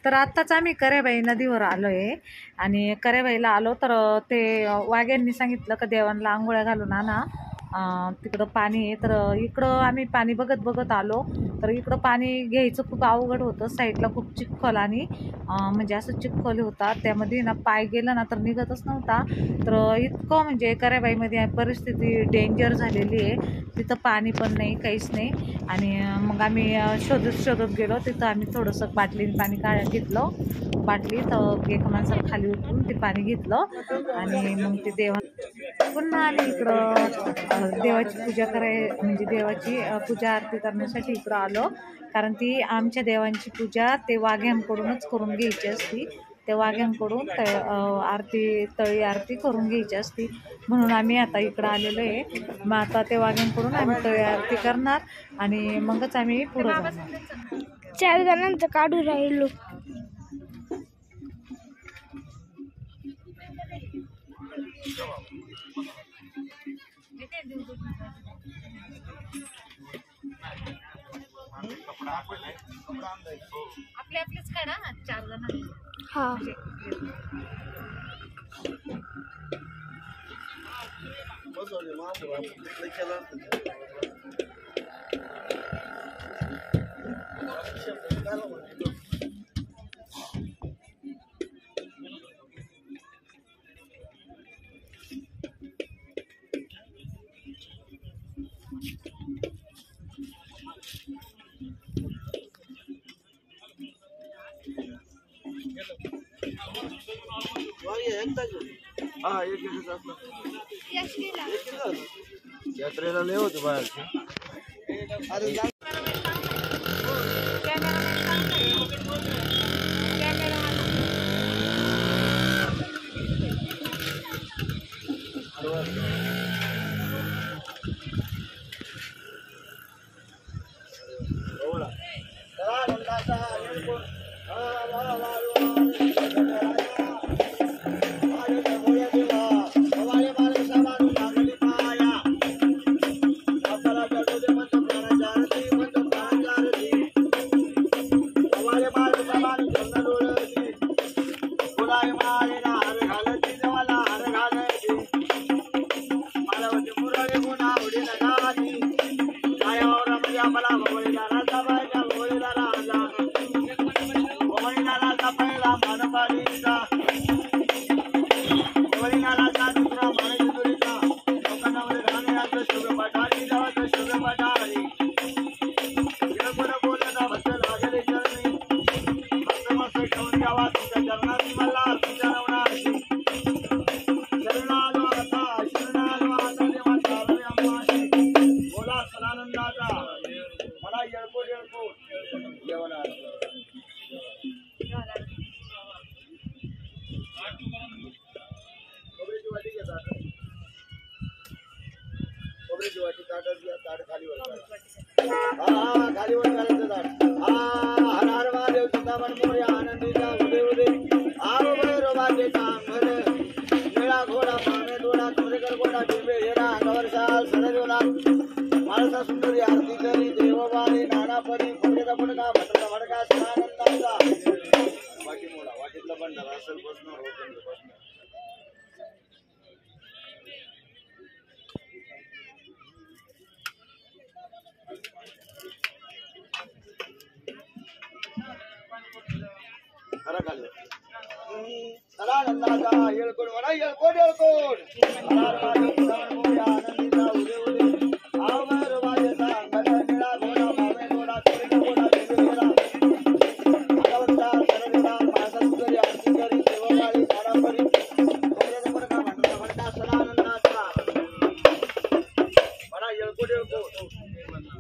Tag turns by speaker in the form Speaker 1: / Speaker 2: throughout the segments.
Speaker 1: तर आत्ताच आम्ही करेबाई नदीवर आलो आहे आणि करेबाईला आलो तर ते वाघ्यांनी सांगितलं का देवांना आंघोळ्या घालून आणा, तिकडं पाणी आहे. तर इकडं आम्ही पाणी बघत बघत आलो. तर इकडं पाणी घ्यायचं खूप अवघड होतं, साईडला खूप चिखल आणि म्हणजे असं चिखल होता, त्यामध्ये ना पाय गेलं ना तर निघतच नव्हता. तर इतकं म्हणजे करेबाईमध्ये परिस्थिती डेंजर झालेली आहे, तिथं पाणी पण नाही, काहीच नाही. आणि मग आम्ही शोधत शोधत गेलो. तिथं आम्ही थोडंसं बाटलीने पाणी घेतलं, बाटली तर एका माणसाला खाली उतरून ते पाणी घेतलं आणि मग ते पुन्हा आली इकडं देवाची पूजा म्हणजे देवाची पूजा आरती करण्यासाठी इकडं आलो. कारण ती आमच्या देवांची पूजा ते वाघ्यांकडूनच करून घ्यायची असती, त्या वाघ्यांकडून आरती, तळी आरती करून घ्यायची असती, म्हणून आम्ही आता इकडं आलेलो आहे. मग आता ते वाघ्यांकडून आम्ही तळी आरती करणार आणि मगच आम्ही पुढं जाणार.
Speaker 2: 4 जणांचं काढू राहिलो.
Speaker 1: आपलेच काढा 4 जण.
Speaker 2: हा
Speaker 3: यात्रेला लय होते बाहेरचे. सुंदरी आरती करी देवबाणी नानापरी फुटका फुटका भटका भटका सदानंदाचा वाटी मोडा वाटीतला बंडारा असेल बसणार होतं बसणार. सदानंदाचा येळकोट म्हणा येळकोट येळकोट आनंदीचा उदे उदे आव भैरव वाजेचा अंगण निळा घोडा मामे घोडा चोरीचा घोडा घेऊन घोडा भगवंता सरदेवा मासा सुंदरी आरती करी देवबाळी नानापरी फुटका फुटका भटका भटका सदानंदाचा म्हणा येळकोट येळकोट.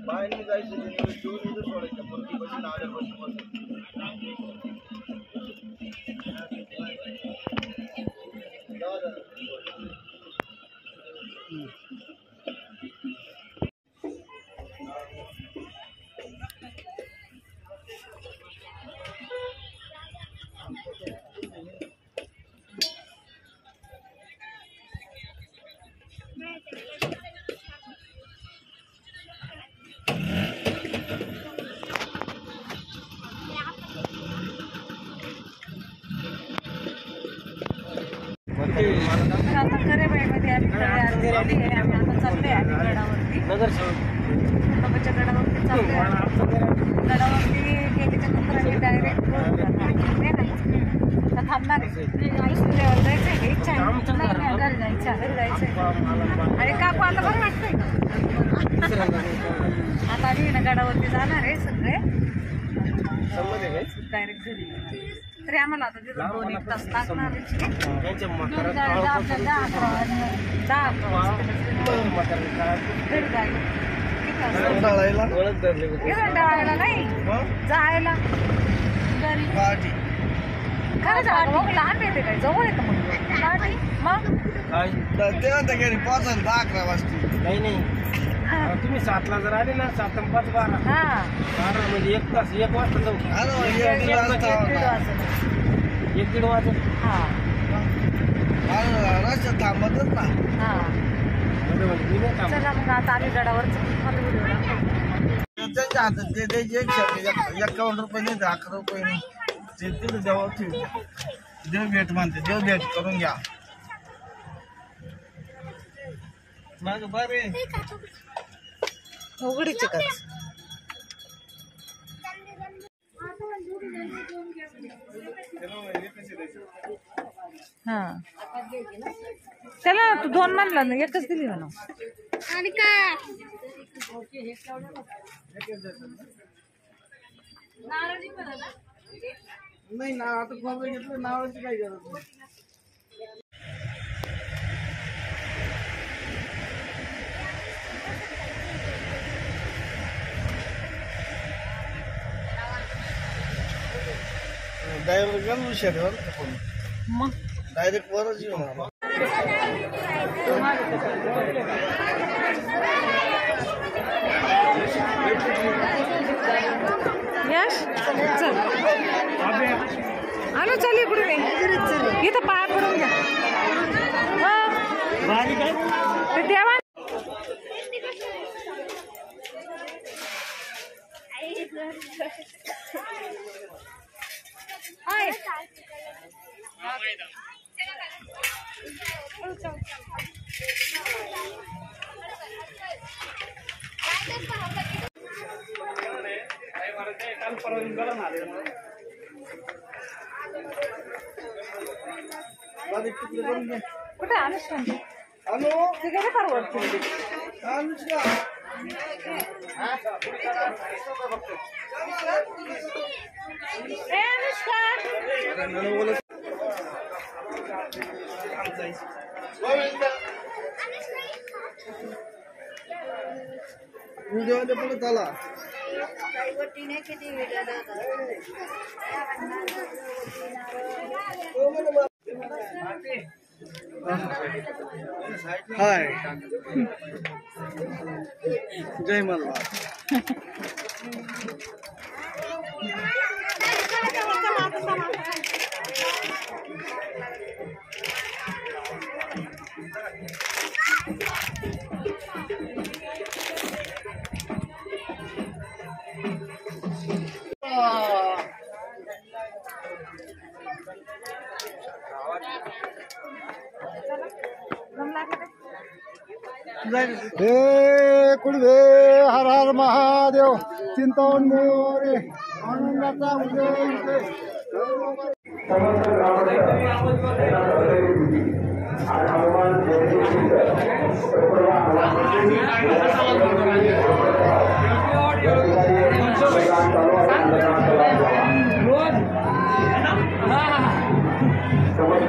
Speaker 3: बाहेर जायचं सोडायचं मुलगी बसून आल्यापासून
Speaker 1: तर आता करेबाईमध्ये आम्ही आम्ही आता चाललोय आम्ही गडावरती नगरच्या गडावरती चाललोय. गडावरती गेल्याच्या नंतर आम्ही डायरेक्ट थांबणार आहे. देवाला जायचं आहे. इच्छा आहे नाही घरी जायचं आणि काकू आता बरं वाटतंय आता आम्ही ना गडावरती जाणार आहे सगळे डायरेक्ट घरी. तरी आम्हाला आता तिथं 2-1 तास लागणार डाळायला नाही जायला घरी खरं जायला मग लांब येते काय जवळ येतं मग
Speaker 3: ते म्हणता घरी पोहोचायला 10-11 वाजता.
Speaker 4: नाही तुम्ही 7ला जर आले ना 7 आणि 5 12 म्हणजे 1 तास 1 वाजता जाऊ. 1-1.5 वाजत
Speaker 3: रस्त्यात थांबतच ना.
Speaker 1: चला मग आता आम्ही गडावर
Speaker 3: त्यांच्या हातात ते द्यायचे 51 रुपये नाही 11 रुपये नाही तिथं देवा देव भेट म्हणते देव भेट करून घ्या. मग बरे
Speaker 1: उघडीचे का हा त्याला तू 2 म्हणला ना 1च दिली म्हणा.
Speaker 2: आणि काय
Speaker 3: नाही ना आता खोबरं घेतलं नावाची काही गरज नाही. डायरेक्ट गण हुशार
Speaker 1: मग
Speaker 3: डायरेक्ट वरच येऊन आला.
Speaker 1: यश चल आलो चल इकडून इथं पाय पडून घ्या ते देवा कुठे अनुष्का ते गेले परवडते
Speaker 3: अनुष्का व्हिडिओ परत आला हाय जय मल्हार.
Speaker 5: हे कुळवे हर हर महादेव चिंतावण मोरे आनंदाचा उदय
Speaker 6: समस्त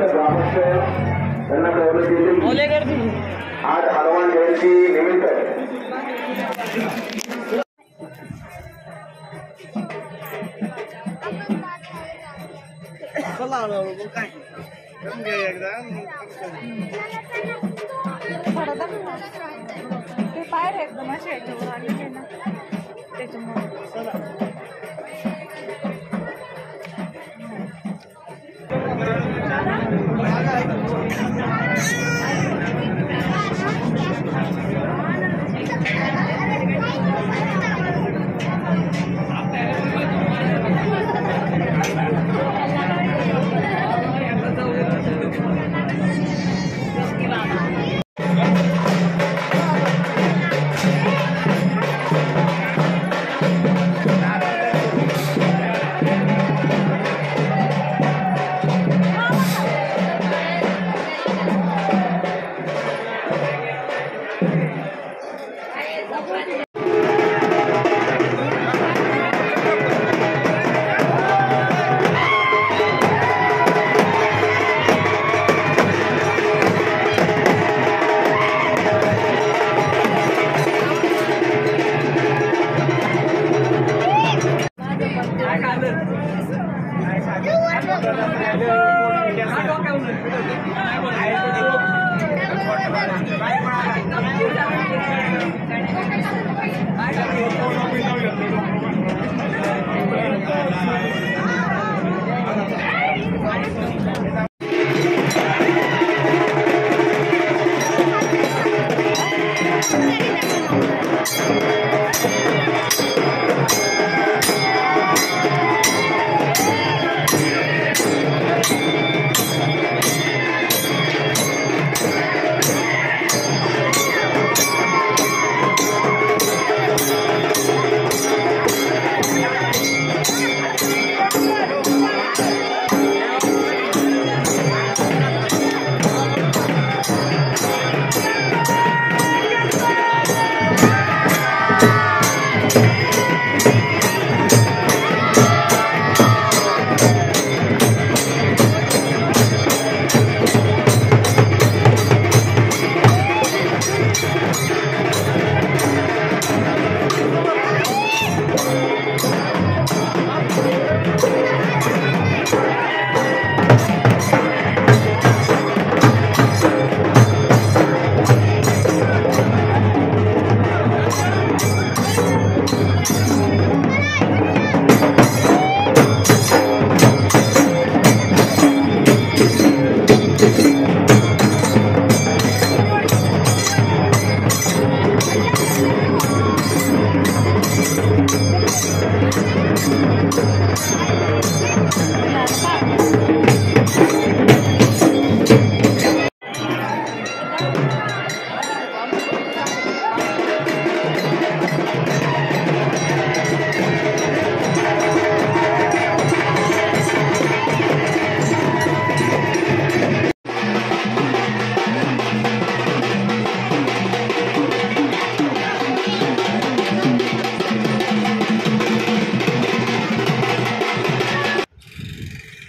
Speaker 6: ग्रामस्थ त्यांना कळवलं आज हनुमान जयंती निमित्त
Speaker 3: चला हळूहळू काय करून घ्या एकदा
Speaker 1: ते पायर एकदम असे याच्यावर आलेले ना त्याच्यामुळे
Speaker 3: चला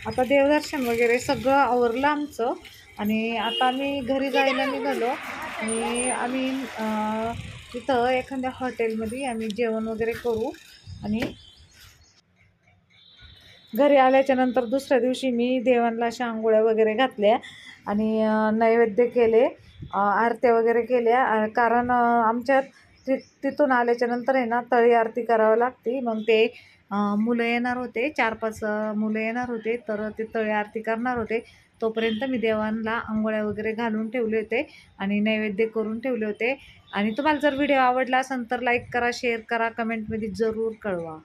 Speaker 1: आता देवदर्शन वगैरे सगळं आवरलं आमचं आणि आता आम्ही घरी जायला निघालो आणि आम्ही तिथं एखाद्या हॉटेलमध्ये आम्ही जेवण वगैरे करू आणि घरी आल्याच्या नंतर दुसऱ्या दिवशी मी देवांना अशा आंघोळ्या वगैरे घातल्या आणि नैवेद्य केले, आरत्या वगैरे केल्या. कारण आमच्यात तिथून आल्याच्या नंतर आहे ना तळी आरती करावं लागते. मग ते मुलं येणार होते, 4-5 मुलं येणार होते, तर ते तळी आरती करणार होते. तोपर्यंत मी देवांना आंघोळ्या वगैरे घालून ठेवले होते आणि नैवेद्य करून ठेवले होते. आणि तुम्हाला जर व्हिडिओ आवडला असेल तर लाईक करा, शेअर करा, कमेंटमध्ये जरूर कळवा.